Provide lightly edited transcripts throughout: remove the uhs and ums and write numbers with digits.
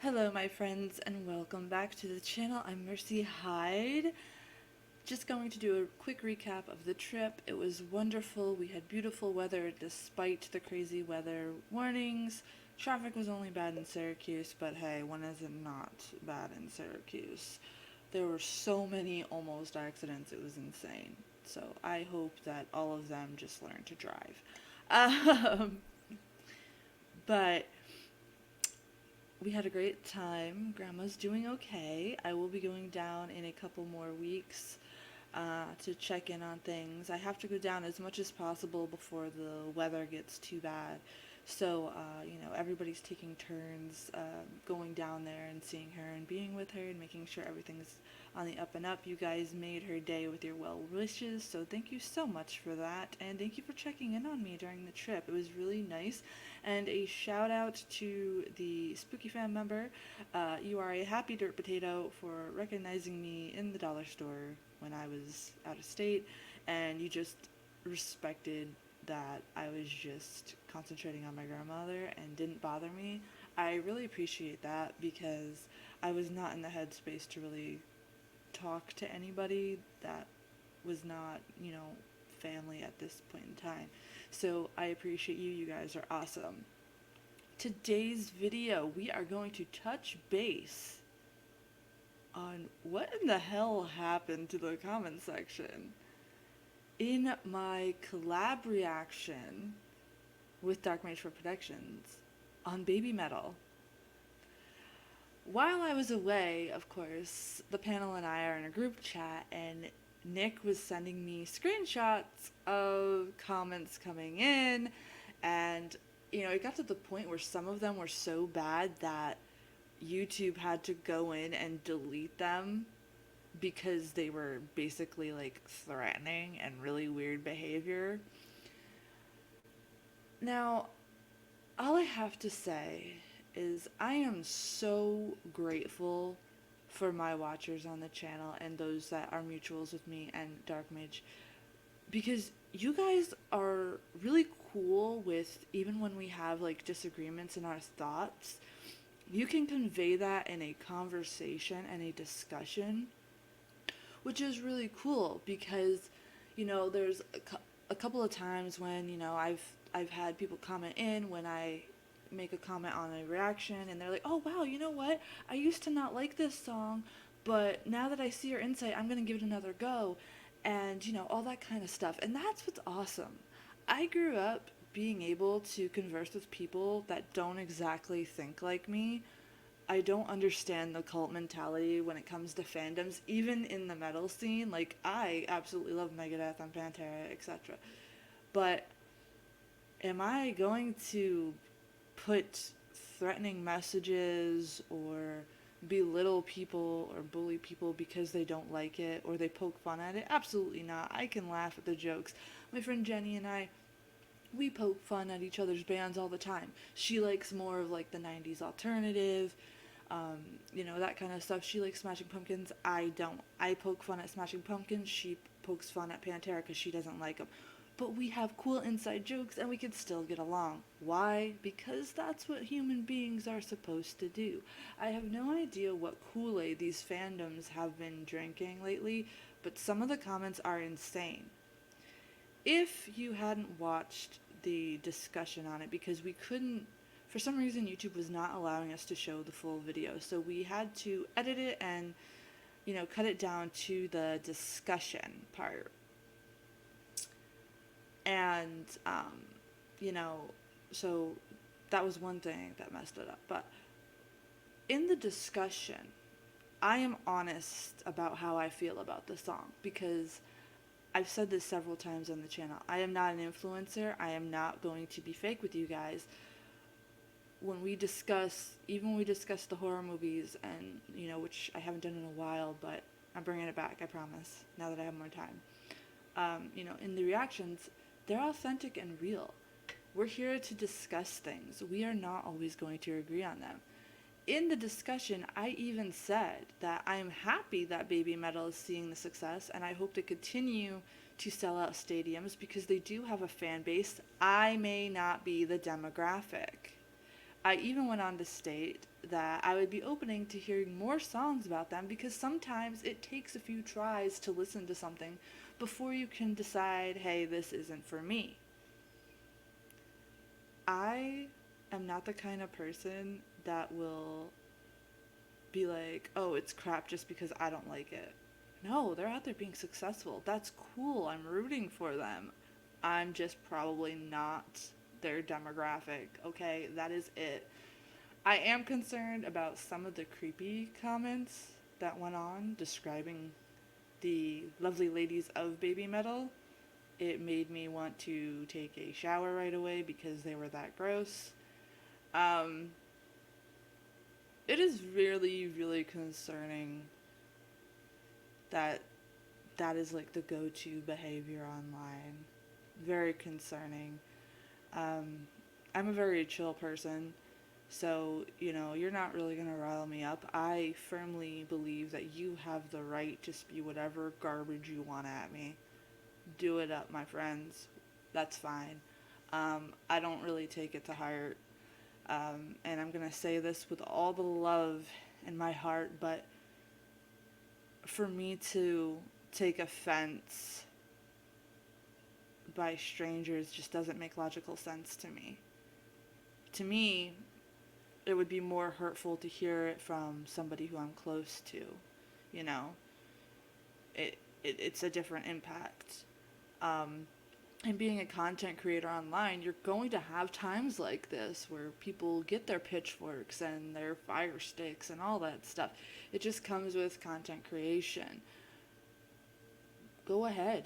Hello my friends and welcome back to the channel. I'm Mercy Hyde. Just going to do a quick recap of the trip. It was wonderful. We had beautiful weather despite the crazy weather warnings. Traffic was only bad in Syracuse, but hey, when is it not bad in Syracuse? There were so many almost accidents, it was insane. So I hope that all of them just learn to drive. Um, but we had a great time. Grandma's doing okay. I will be going down in a couple more weeks to check in on things. I have to go down as much as possible before the weather gets too bad. So, everybody's taking turns going down there and seeing her and being with her and making sure everything's on the up and up. You guys made her day with your well wishes, so thank you so much for that. And thank you for checking in on me during the trip. It was really nice. And a shout out to the Spooky Fam member. You are a happy dirt potato for recognizing me in the dollar store when I was out of state, and you just respected that I was just concentrating on my grandmother and didn't bother me. I really appreciate that because I was not in the headspace to really talk to anybody that was not, family at this point in time. So I appreciate you. You guys are awesome. Today's video, we are going to touch base on what in the hell happened to the comment section. In my collab reaction with Dark Mage for Productions on BABYMETAL. While I was away, of course, the panel and I are in a group chat, and Nick was sending me screenshots of comments coming in, and it got to the point where some of them were so bad that YouTube had to go in and delete them because they were basically like threatening and really weird behavior. Now, all I have to say is I am so grateful for my watchers on the channel and those that are mutuals with me and Dark Mage, because you guys are really cool with, even when we have like disagreements in our thoughts, you can convey that in a conversation and a discussion, which is really cool because there's a couple of times when I've had people comment in when I make a comment on a reaction, and they're like, oh wow, you know what, I used to not like this song, but now that I see your insight, I'm gonna give it another go, and all that kind of stuff. And that's what's awesome. I grew up being able to converse with people that don't exactly think like me. I don't understand the cult mentality when it comes to fandoms, even in the metal scene. Like, I absolutely love Megadeth and Pantera, etc. But am I going to put threatening messages or belittle people or bully people because they don't like it or they poke fun at it? Absolutely not. I can laugh at the jokes. My friend Jenny and I, we poke fun at each other's bands all the time. She likes more of like the 90s alternative, that kind of stuff. She likes Smashing Pumpkins. I don't. I poke fun at Smashing Pumpkins. She pokes fun at Pantera because she doesn't like them. But we have cool inside jokes and we can still get along. Why? Because that's what human beings are supposed to do. I have no idea what Kool-Aid these fandoms have been drinking lately, but some of the comments are insane. If you hadn't watched the discussion on it, because we couldn't, for some reason YouTube was not allowing us to show the full video, so we had to edit it and cut it down to the discussion part. And so that was one thing that messed it up. But in the discussion, I am honest about how I feel about the song, because I've said this several times on the channel. I am not an influencer. I am not going to be fake with you guys. When we discuss the horror movies, and which I haven't done in a while, but I'm bringing it back, I promise, now that I have more time. In the reactions, they're authentic and real. We're here to discuss things. We are not always going to agree on them. In the discussion, I even said that I am happy that BABYMETAL is seeing the success, and I hope to continue to sell out stadiums because they do have a fan base. I may not be the demographic. I even went on to state that I would be opening to hearing more songs about them because sometimes it takes a few tries to listen to something before you can decide, hey, this isn't for me. I am not the kind of person that will be like, oh, it's crap just because I don't like it. No, they're out there being successful. That's cool. I'm rooting for them. I'm just probably not their demographic, okay? That is it. I am concerned about some of the creepy comments that went on describing the lovely ladies of Baby Metal. It made me want to take a shower right away because they were that gross. Um, it is really, really concerning that that is like the go-to behavior online. Very concerning. Um, I'm a very chill person, so you're not really gonna rile me up. I firmly believe that you have the right to spew whatever garbage you want at me. Do it up, my friends. That's fine. I don't really take it to heart. And I'm gonna say this with all the love in my heart, but for me to take offense by strangers just doesn't make logical sense to me. To me, it would be more hurtful to hear it from somebody who I'm close to. You know, it's a different impact. Um, and being a content creator online, you're going to have times like this where people get their pitchforks and their fire sticks and all that stuff. It just comes with content creation. Go ahead.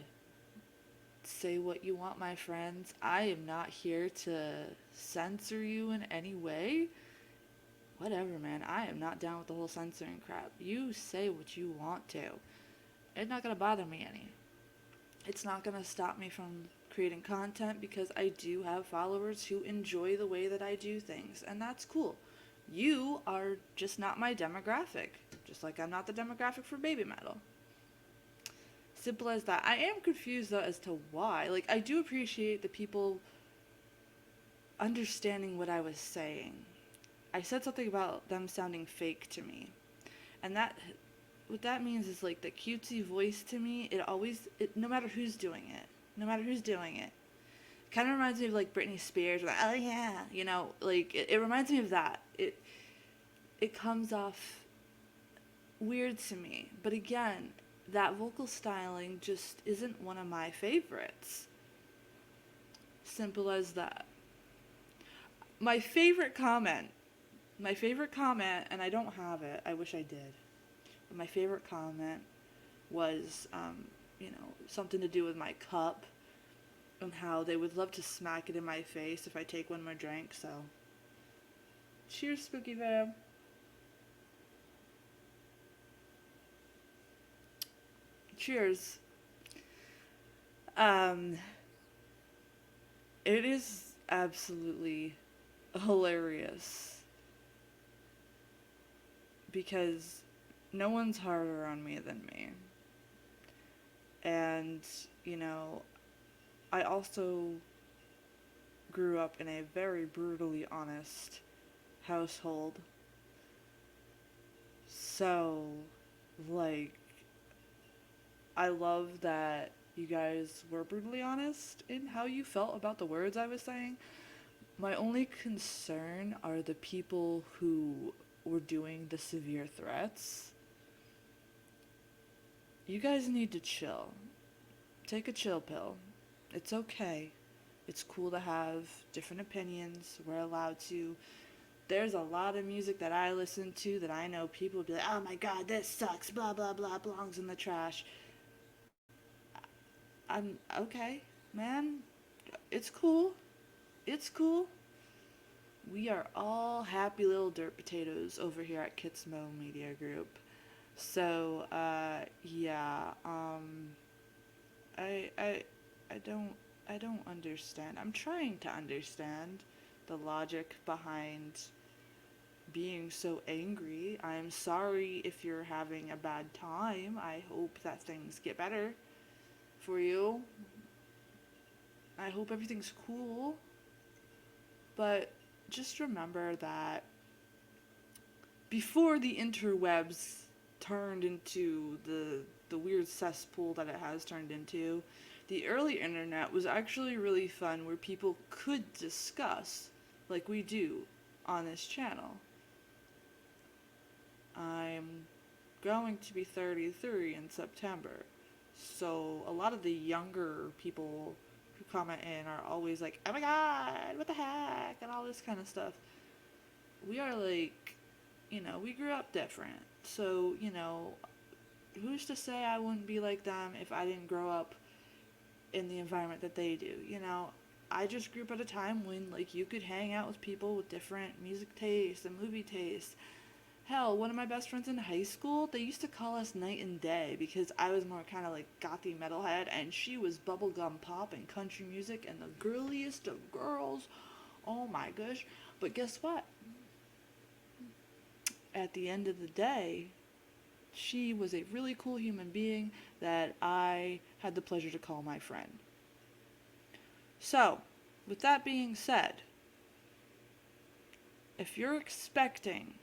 Say what you want, my friends. I am not here to censor you in any way. Whatever, man. I am not down with the whole censoring crap. You say what you want to. It's not going to bother me any. It's not going to stop me from creating content because I do have followers who enjoy the way that I do things, and that's cool. You are just not my demographic, just like I'm not the demographic for Baby Metal. Simple as that. I am confused though as to why. Like, I do appreciate the people understanding what I was saying. I said something about them sounding fake to me, and that what that means is like the cutesy voice to me. No matter who's doing it, kind of reminds me of like Britney Spears. Like, oh yeah, like it reminds me of that. It comes off weird to me, but again, that vocal styling just isn't one of my favorites. Simple as that. My favorite comment, and I don't have it. I wish I did. But my favorite comment was, something to do with my cup and how they would love to smack it in my face if I take one more drink. So, cheers, Spooky Fam. Cheers. It is absolutely hilarious because no one's harder on me than me. And, I also grew up in a very brutally honest household. So, like, I love that you guys were brutally honest in how you felt about the words I was saying. My only concern are the people who were doing the severe threats. You guys need to chill. Take a chill pill. It's okay. It's cool to have different opinions. We're allowed to. There's a lot of music that I listen to that I know people would be like, oh my god, this sucks, blah, blah, blah, belongs in the trash. I'm okay, man. It's cool. It's cool. We are all happy little dirt potatoes over here at Kitsmo Media Group. So, yeah, I, I, I don't understand. I'm trying to understand the logic behind being so angry. I'm sorry if you're having a bad time. I hope that things get better for you. I hope everything's cool. But just remember that before the interwebs turned into the weird cesspool that it has turned into, the early internet was actually really fun where people could discuss like we do on this channel. I'm going to be 33 in September. So a lot of the younger people who comment in are always like, "Oh my god, what the heck?" and all this kind of stuff. We are like, we grew up different. So, who's to say I wouldn't be like them if I didn't grow up in the environment that they do? I just grew up at a time when like you could hang out with people with different music tastes and movie tastes. Hell, one of my best friends in high school, they used to call us night and day because I was more kind of like gothy metalhead and she was bubblegum pop and country music and the girliest of girls. Oh my gosh. But guess what? At the end of the day, she was a really cool human being that I had the pleasure to call my friend. So, with that being said, if you're expecting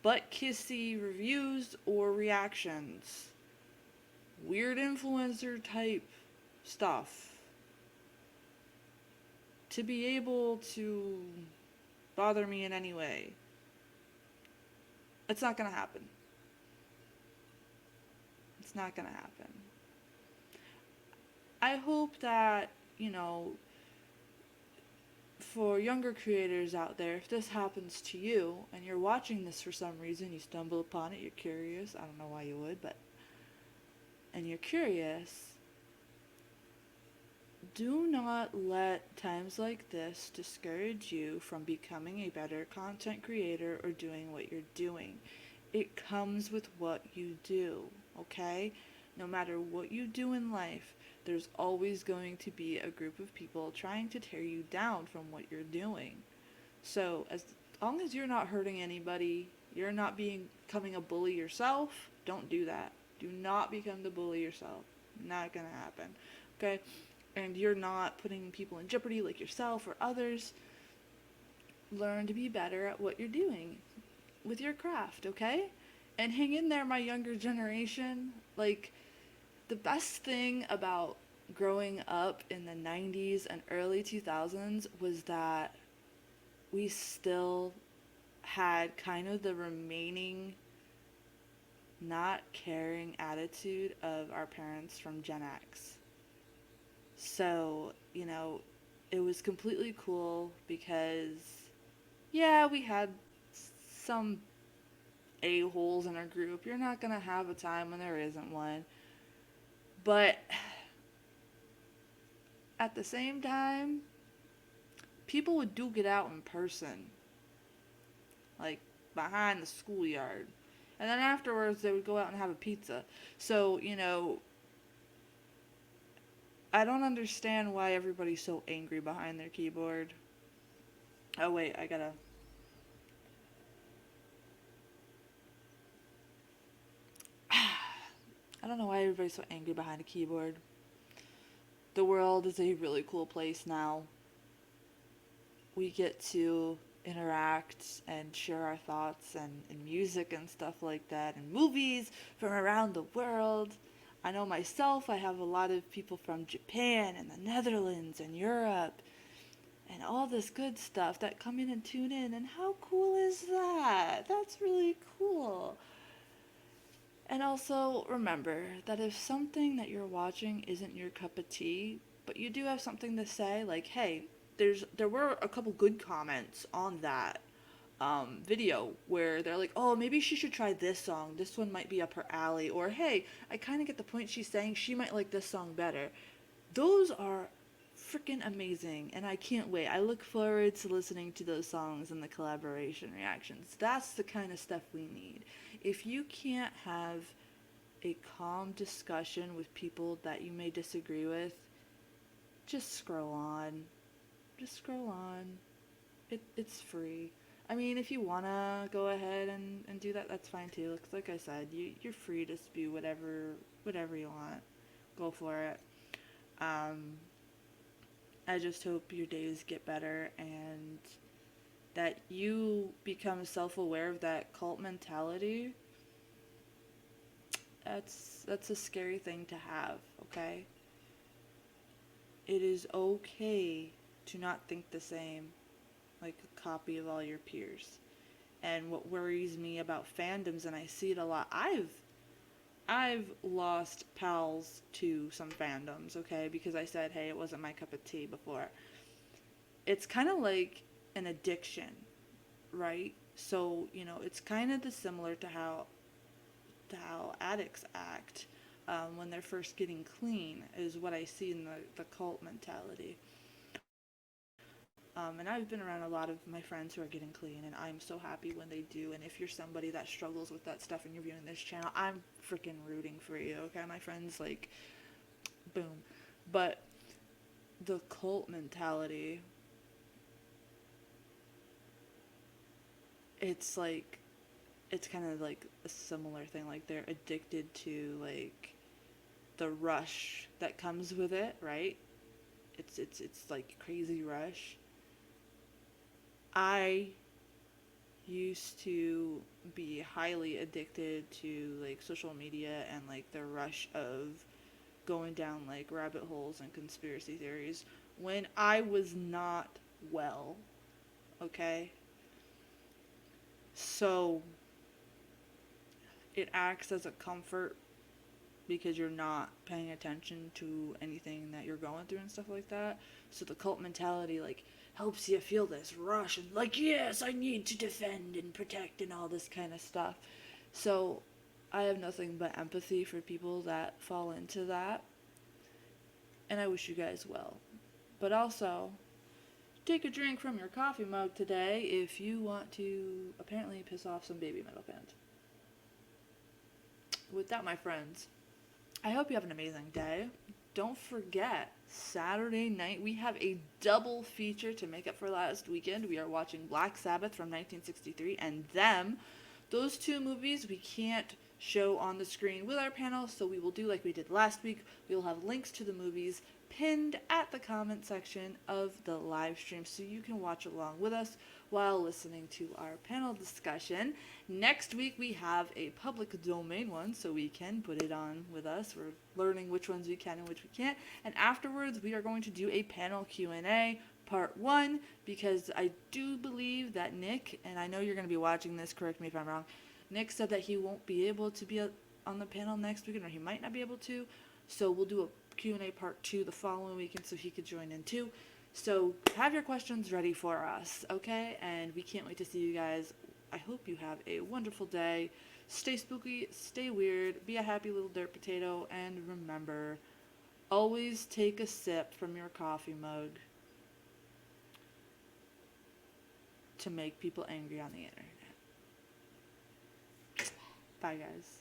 butt kissy reviews or reactions, weird influencer type stuff, to be able to bother me in any way, it's not gonna happen. It's not gonna happen. I hope that, for younger creators out there, if this happens to you and you're watching this for some reason, you stumble upon it, you're curious, I don't know why you would, and you're curious, do not let times like this discourage you from becoming a better content creator or doing what you're doing. It comes with what you do, okay? No matter what you do in life, there's always going to be a group of people trying to tear you down from what you're doing. So as long as you're not hurting anybody, you're not becoming a bully yourself, don't do that. Do not become the bully yourself. Not gonna happen. Okay? And you're not putting people in jeopardy like yourself or others. Learn to be better at what you're doing with your craft, okay? And hang in there, my younger generation. Like, the best thing about growing up in the 90s and early 2000s was that we still had kind of the remaining not caring attitude of our parents from Gen X. So, it was completely cool because, yeah, we had some a-holes in our group. You're not going to have a time when there isn't one. But at the same time, people would duke it out in person, like behind the schoolyard. And then afterwards, they would go out and have a pizza. So, I don't understand why everybody's so angry behind their keyboard. Oh, wait, I don't know why everybody's so angry behind a keyboard. The world is a really cool place now. We get to interact and share our thoughts and music and stuff like that, and movies from around the world. I know myself, I have a lot of people from Japan and the Netherlands and Europe and all this good stuff that come in and tune in, and how cool is that? That's really cool. And also remember that if something that you're watching isn't your cup of tea, but you do have something to say, like, hey, there were a couple good comments on that video where they're like, oh, maybe she should try this song. This one might be up her alley. Or, hey, I kind of get the point she's saying. She might like this song better. Those are freaking amazing, and I can't wait. I look forward to listening to those songs and the collaboration reactions. That's the kind of stuff we need. If you can't have a calm discussion with people that you may disagree with, just scroll on. Just scroll on. It's free. I mean, if you want to go ahead and do that, that's fine too. Like I said, you're free to spew whatever you want. Go for it. Um, I just hope your days get better and that you become self-aware of that cult mentality. That's a scary thing to have, okay? It is okay to not think the same, like a copy of all your peers. And what worries me about fandoms, and I see it a lot, I've lost pals to some fandoms, okay, because I said, hey, it wasn't my cup of tea before. It's kind of like an addiction, right? So, it's kind of the similar to how addicts act when they're first getting clean, is what I see in the cult mentality. And I've been around a lot of my friends who are getting clean, and I'm so happy when they do. And if you're somebody that struggles with that stuff and you're viewing this channel, I'm freaking rooting for you, okay? My friends, like, boom. But the cult mentality, it's like, it's kind of like a similar thing. Like, they're addicted to, like, the rush that comes with it, right? It's like crazy rush. I used to be highly addicted to like social media and like the rush of going down like rabbit holes and conspiracy theories when I was not well, okay? So it acts as a comfort because you're not paying attention to anything that you're going through and stuff like that. So the cult mentality like helps you feel this rush and like, yes, I need to defend and protect and all this kind of stuff. So I have nothing but empathy for people that fall into that, and I wish you guys well. But also, take a drink from your coffee mug today if you want to apparently piss off some baby metal fans. With that, my friends, I hope you have an amazing day. Don't forget, Saturday night we have a double feature to make up for last weekend. We are watching Black Sabbath from 1963 and Them. Those two movies we can't show on the screen with our panel, so we will do like we did last week. We will have links to the movies pinned at the comment section of the live stream so you can watch along with us while listening to our panel discussion. Next week we have a public domain one, so we can put it on with us. We're learning which ones we can and which we can't. And afterwards we are going to do a panel Q&A part 1 because I do believe that Nick, and I know you're going to be watching this, correct me if I'm wrong, Nick said that he won't be able to be on the panel next weekend, or he might not be able to. So we'll do a Q&A part 2 the following weekend so he could join in too. So have your questions ready for us, okay? And we can't wait to see you guys. I hope you have a wonderful day. Stay spooky, stay weird, be a happy little dirt potato, and remember, always take a sip from your coffee mug to make people angry on the internet. Bye, guys.